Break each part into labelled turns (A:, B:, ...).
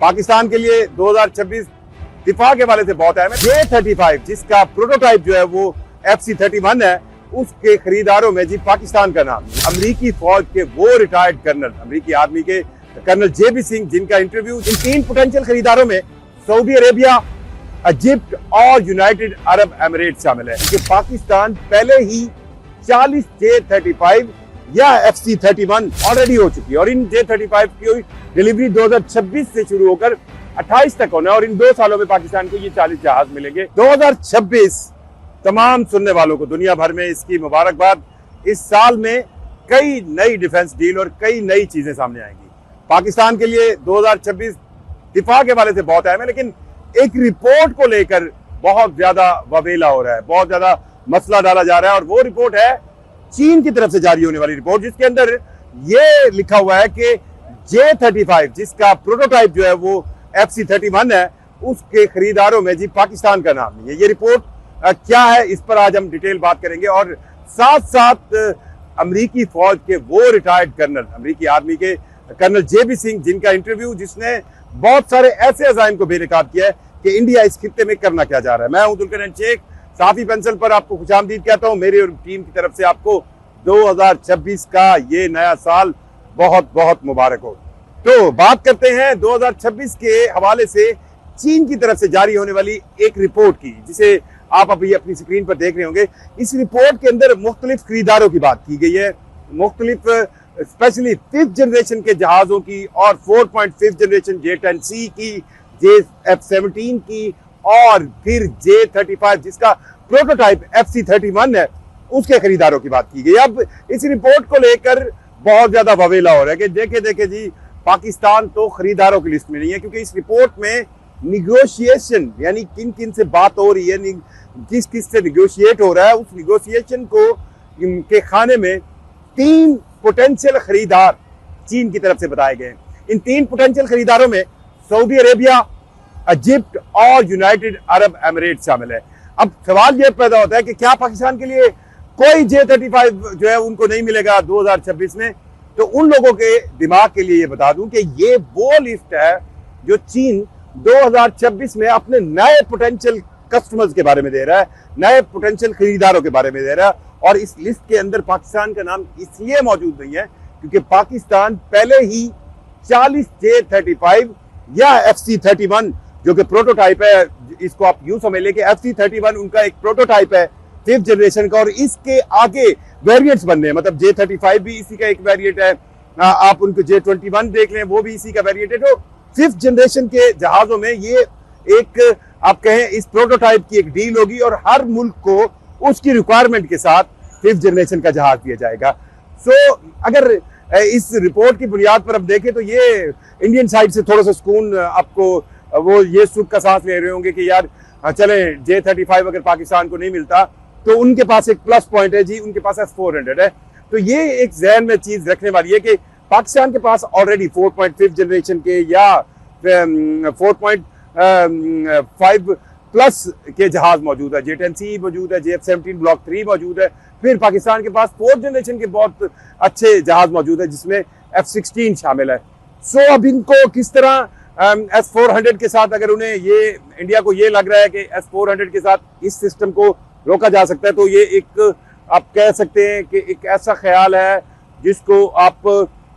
A: पाकिस्तान के लिए 2026 दिफा के वाले से बहुत अहम है। J-35 जिसका प्रोटोटाइप जो है वो FC-31 है, उसके खरीदारों में जी पाकिस्तान का नाम। अमेरिकी फौज के वो रिटायर्ड कर्नल, अमेरिकी आर्मी के कर्नल JB सिंह, जिनका इंटरव्यू इन 3 पोटेंशियल खरीदारों में सऊदी अरेबिया, इजिप्ट और यूनाइटेड अरब एमिरेट शामिल है। कि पाकिस्तान पहले ही 40 J-35 या FC-31 ऑलरेडी हो चुकी है और इन J-35 की डिलीवरी 2026 से शुरू होकर 28 तक होना है और इन 2 सालों में पाकिस्तान को ये 40 जहाज मिलेंगे। 2026 तमाम सुनने वालों को दुनिया भर में इसकी मुबारकबाद। इस साल में कई नई डिफेंस डील और कई नई चीजें सामने आएंगी। पाकिस्तान के लिए 2026 दिफा के वाले से बहुत अहम है, लेकिन एक रिपोर्ट को लेकर बहुत ज्यादा वबेला हो रहा है, बहुत ज्यादा मसला डाला जा रहा है और वो रिपोर्ट है चीन की तरफ से जारी होने वाली रिपोर्ट, जिसके अंदर ये लिखा हुआ है कि J-35 जिसका प्रोटोटाइप जो है वो FC-31 है, उसके खरीदारों में जी पाकिस्तान का नाम नहीं है। ये रिपोर्ट क्या है, इस पर आज हम डिटेल बात करेंगे और साथ साथ अमेरिकी फौज के वो रिटायर्ड कर्नल, अमेरिकी आर्मी के कर्नल JB सिंह, जिनका इंटरव्यू, जिसने बहुत सारे ऐसे अज़ाइम को बेनकाब किया है कि इंडिया इस खित्ते में करना क्या जा रहा है। मैं हूं दुलकर शेख, साफी पेंसिल पर आपको खुशामदीद कहता हूं। मेरी और टीम की तरफ से आपको 2026 का ये नया साल बहुत बहुत मुबारक हो। तो बात करते हैं 2026 के हवाले से चीन की तरफ से जारी होने वाली एक रिपोर्ट की, जिसे आप अभी अपनी स्क्रीन पर देख रहे होंगे। इस रिपोर्ट के अंदर मुख्तलिफ खरीदारों की बात की गई है, मुख्तलिफ स्पेशली 5th जनरेशन के जहाजों की और 4.5th जनरेशन J-10C की, J-F-17 की और फिर J-35 जिसका प्रोटोटाइप FC-31 है, उसके खरीदारों की बात की गई। अब इस रिपोर्ट को लेकर बहुत ज्यादा वबेला हो रहा है कि देखे जी पाकिस्तान तो खरीदारों की लिस्ट में नहीं है, क्योंकि इस रिपोर्ट में निगोशिएशन यानी किन किन से बात हो रही है, किस किस से निगोशिएट हो रहा है, उस निगोशिएशन को के खाने में 3 पोटेंशियल खरीदार चीन की तरफ से बताए गए। इन 3 पोटेंशियल खरीदारों में सऊदी अरेबिया, इजिप्ट और यूनाइटेड अरब एमिरेट शामिल है। अब सवाल यह पैदा होता है कि क्या पाकिस्तान के लिए कोई J-35 जो है उनको नहीं मिलेगा 2026 में? तो उन लोगों के दिमाग के लिए ये बता दूं कि ये वो लिस्ट है जो चीन 2026 में अपने नए पोटेंशियल कस्टमर्स के बारे में दे रहा है, नए पोटेंशियल खरीदारों के बारे में दे रहा है। और इस लिस्ट के अंदर पाकिस्तान का नाम इसलिए मौजूद नहीं है क्योंकि पाकिस्तान पहले ही 40 J-35 या FC-31 जो कि प्रोटोटाइप है, इसको आप यूं समझ लें कि FC-31 उनका एक प्रोटोटाइप है 5th जनरेशन का और इसके आगे वेरिएंट्स बनने हैं। मतलब J-35 भी इसी का एक वेरिएंट है, आप उनको J-21 देख लें, वो भी इसी का वेरिएंट है। तो 5th जनरेशन के जहाजों में ये एक आप कहें इस प्रोटोटाइप की एक डील होगी और हर मुल्क को उसकी रिक्वायरमेंट के साथ 5th जनरेशन का जहाज दिया जाएगा। सो अगर इस रिपोर्ट की बुनियाद पर हम देखें तो ये इंडियन साइड से थोड़ा सा सुकून आपको, वो ये सुख का सांस ले रहे होंगे कि यार चले J-35 अगर पाकिस्तान को नहीं मिलता तो उनके पास एक प्लस पॉइंट है जी, उनके पास S-400 है। तो ये एक जहन में चीज रखने वाली है कि पाकिस्तान के पास ऑलरेडी 4.5 जनरेशन के या 4.5 प्लस के जहाज मौजूद है, J-10C मौजूद है, J-F-17 ब्लॉक 3 मौजूद है। फिर पाकिस्तान के पास 4th जनरेशन के बहुत अच्छे जहाज मौजूद है जिसमें F-16 शामिल है। सो अब इनको किस तरह S-400 के साथ, अगर उन्हें ये इंडिया को ये लग रहा है कि S-400 के साथ इस सिस्टम को रोका जा सकता है, तो ये एक आप कह सकते हैं कि एक ऐसा ख्याल है जिसको आप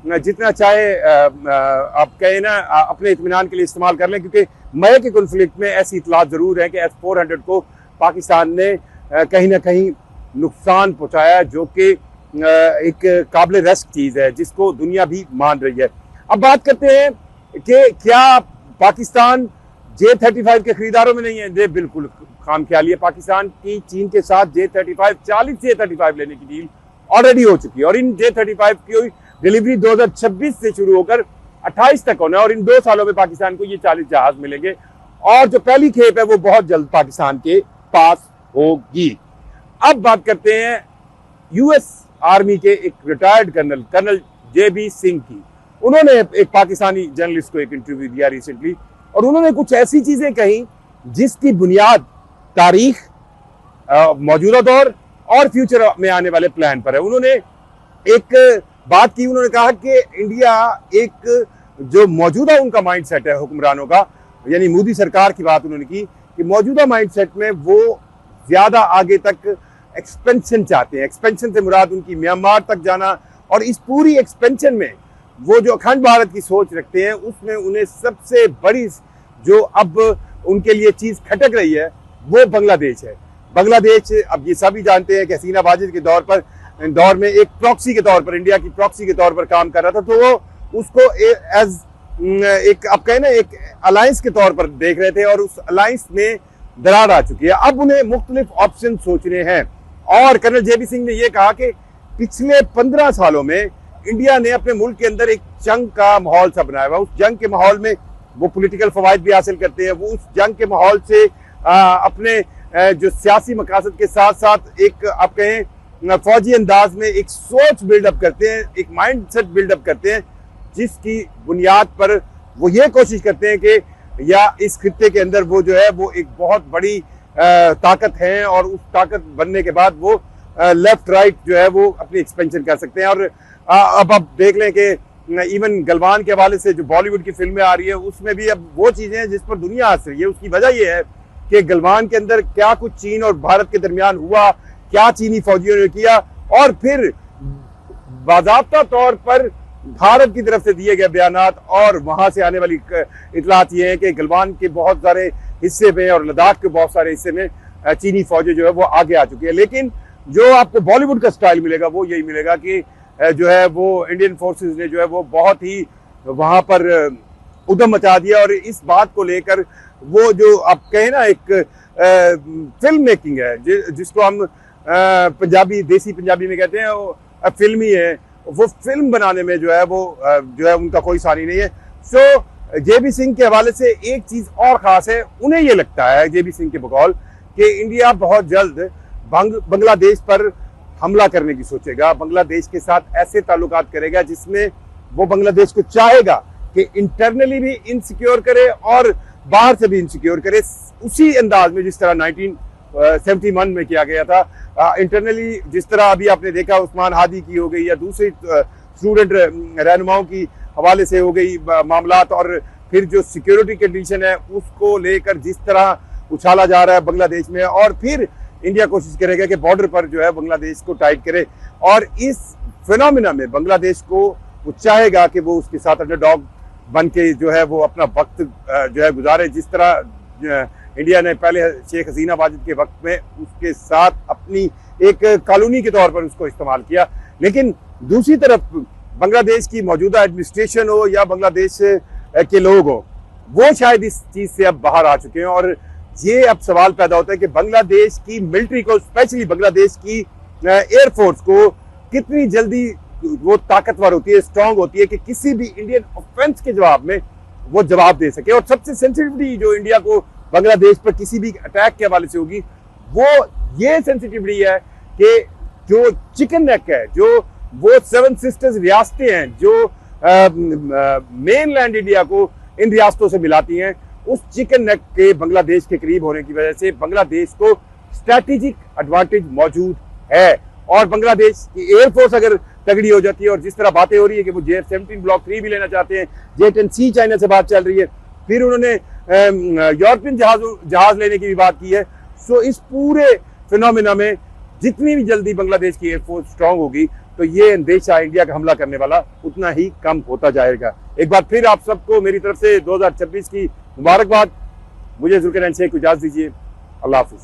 A: जितना चाहे आप कहें ना अपने इत्मीनान के लिए इस्तेमाल कर लें, क्योंकि मई के कॉन्फ्लिक्ट में ऐसी इतलात जरूर है कि S-400 को पाकिस्तान ने कहीं ना कहीं नुकसान पहुंचाया है, जो कि एक काबिल रस्क चीज़ है जिसको दुनिया भी मान रही है। अब बात करते हैं कि क्या पाकिस्तान J-35 के खरीदारों में नहीं है? ये बिल्कुल खामख्याली है। पाकिस्तान की चीन के साथ J-35 40 J-35 लेने की डील ऑलरेडी हो चुकी है और इन J-35 की डिलीवरी 2026 से शुरू होकर 28 तक होना है और इन 2 सालों में पाकिस्तान को ये 40 जहाज मिलेंगे और जो पहली खेप है वो बहुत जल्द पाकिस्तान के पास होगी। अब बात करते हैं US आर्मी के एक रिटायर्ड कर्नल JB सिंह की। उन्होंने एक पाकिस्तानी जर्नलिस्ट को एक इंटरव्यू दिया रिसेंटली और उन्होंने कुछ ऐसी चीजें कही जिसकी बुनियाद तारीख, मौजूदा दौर और फ्यूचर में आने वाले प्लान पर है। उन्होंने एक बात की, उन्होंने कहा कि इंडिया एक जो मौजूदा उनका माइंडसेट है हुक्मरानों का, यानी मोदी सरकार की बात उन्होंने की कि मौजूदा माइंडसेट में वो ज्यादा आगे तक एक्सपेंशन चाहते हैं। एक्सपेंशन से मुराद उनकी म्यांमार तक जाना, और इस पूरी एक्सपेंशन में वो जो अखंड भारत की सोच रखते हैं उसमें उन्हें सबसे बड़ी जो अब उनके लिए चीज खटक रही है वो बांग्लादेश है। बांग्लादेश अब ये सभी जानते हैं कि हसीना वाजिद के दौर में एक प्रॉक्सी के तौर पर, इंडिया की प्रॉक्सी के तौर पर काम कर रहा था, तो वो उसको एज एक अब कहें ना एक अलायंस के तौर पर देख रहे थे, और उस अलायंस में दरार आ चुकी है। अब उन्हें मुख्तलिफ ऑप्शन सोचने हैं। और कर्नल जेबी सिंह ने यह कहा कि पिछले 15 सालों में इंडिया ने अपने मुल्क के अंदर एक जंग का माहौल सा बनाया हुआ। उस जंग के माहौल में वो पॉलिटिकल फवायद भी हासिल करते हैं। वो उस जंग के माहौल से अपने जो सियासी मकासद के साथ साथ एक आप कहें फौजी अंदाज में एक सोच बिल्डअप करते हैं, एक माइंडसेट बिल्डअप करते हैं, जिसकी बुनियाद पर वो ये कोशिश करते हैं कि या इस खित्ते के अंदर वो जो है वो एक बहुत बड़ी ताकत है, और उस ताकत बनने के बाद वो लेफ्ट राइट जो है वो अपनी एक्सपेंशन कर सकते हैं। और अब आप देख लें कि इवन गलवान के हवाले से जो बॉलीवुड की फिल्में आ रही है उसमें भी अब वो चीजें हैं जिस पर दुनिया हंस रही है। उसकी वजह यह है कि गलवान के अंदर क्या कुछ चीन और भारत के दरमियान हुआ, क्या चीनी फौजियों ने किया, और फिर बाज़ाब्ता तौर पर भारत की तरफ से दिए गए बयानात और वहां से आने वाली इतलात ये है कि गलवान के बहुत सारे हिस्से में और लद्दाख के बहुत सारे हिस्से में चीनी फौजें जो है वो आगे आ चुकी है। लेकिन जो आपको बॉलीवुड का स्टाइल मिलेगा वो यही मिलेगा कि जो है वो इंडियन फोर्सेस ने जो है वो बहुत ही वहां पर उद्यम मचा दिया, और इस बात को लेकर वो जो आप कहें ना एक फिल्म मेकिंग है जिसको हम पंजाबी देसी पंजाबी में कहते हैं, वो फिल्मी है, वो फिल्म बनाने में जो है उनका कोई सानी नहीं है। सो जेबी सिंह के हवाले से एक चीज और खास है, उन्हें ये लगता है जेबी सिंह के बकौल कि इंडिया बहुत जल्द बांग्लादेश पर हमला करने की सोचेगा, बांग्लादेश के साथ ऐसे ताल्लुकात करेगा जिसमें वो बांग्लादेश को चाहेगा कि इंटरनली भी इनसिक्योर करे और बाहर से भी इनसिक्योर करे, उसी अंदाज में जिस तरह 1971 में किया गया था। इंटरनली जिस तरह अभी आपने देखा उस्मान हादी की हो गई या दूसरी स्टूडेंट रहनुमाओं की हवाले से हो गई मामलात, और फिर जो सिक्योरिटी कंडीशन है उसको लेकर जिस तरह उछाला जा रहा है बांग्लादेश में, और फिर इंडिया कोशिश करेगा कि बॉर्डर पर जो है बांग्लादेश को टाइट करे, और इस फिनोमिना में बांग्लादेश को वो चाहेगा कि वो उसके साथ अंडरडॉग बन के जो है वो अपना वक्त जो है गुजारे, जिस तरह इंडिया ने पहले शेख हसीना वाजिद के वक्त में उसके साथ अपनी एक कॉलोनी के तौर पर उसको इस्तेमाल किया। लेकिन दूसरी तरफ बांग्लादेश की मौजूदा एडमिनिस्ट्रेशन हो या बांग्लादेश के लोग हो, वो शायद इस चीज से अब बाहर आ चुके हैं, और ये अब सवाल पैदा होता है कि बांग्लादेश की मिलिट्री को, स्पेशली बांग्लादेश की एयरफोर्स को कितनी जल्दी वो ताकतवर होती है, स्ट्रांग होती है कि किसी भी इंडियन ऑफेंस के जवाब में वो जवाब दे सके। और सबसे सेंसिटिविटी जो इंडिया को बांग्लादेश पर किसी भी अटैक के हवाले से होगी वो ये सेंसिटिविटी है कि जो चिकन नेक है, जो वो 7 सिस्टर्स रियासतें हैं जो मेन लैंड इंडिया को इन रियासतों से मिलाती हैं, उस चिकन नेक के बांग्लादेश के करीब होने की वजह से बांग्लादेश को स्ट्रैटेजिक एडवांटेज मौजूद है। और बांग्लादेश की एयरफोर्स अगर तगड़ी हो जाती है, और जिस तरह बातें हो रही है कि वो JF-17 ब्लॉक 3 भी लेना चाहते हैं, J-10C चाइना से बात चल रही है, फिर उन्होंने यूरोपियन जहाज लेने की भी बात की है। सो इस पूरे फिनोमिना में जितनी भी जल्दी बांग्लादेश की एयरफोर्स स्ट्रांग होगी तो ये अंदेशा इंडिया का हमला करने वाला उतना ही कम होता जाएगा। एक बार फिर आप सबको मेरी तरफ से 2026 की मुबारकबाद। मुझे जुल्करनैन शेख को इजाजत दीजिए। अल्लाह हाफिज।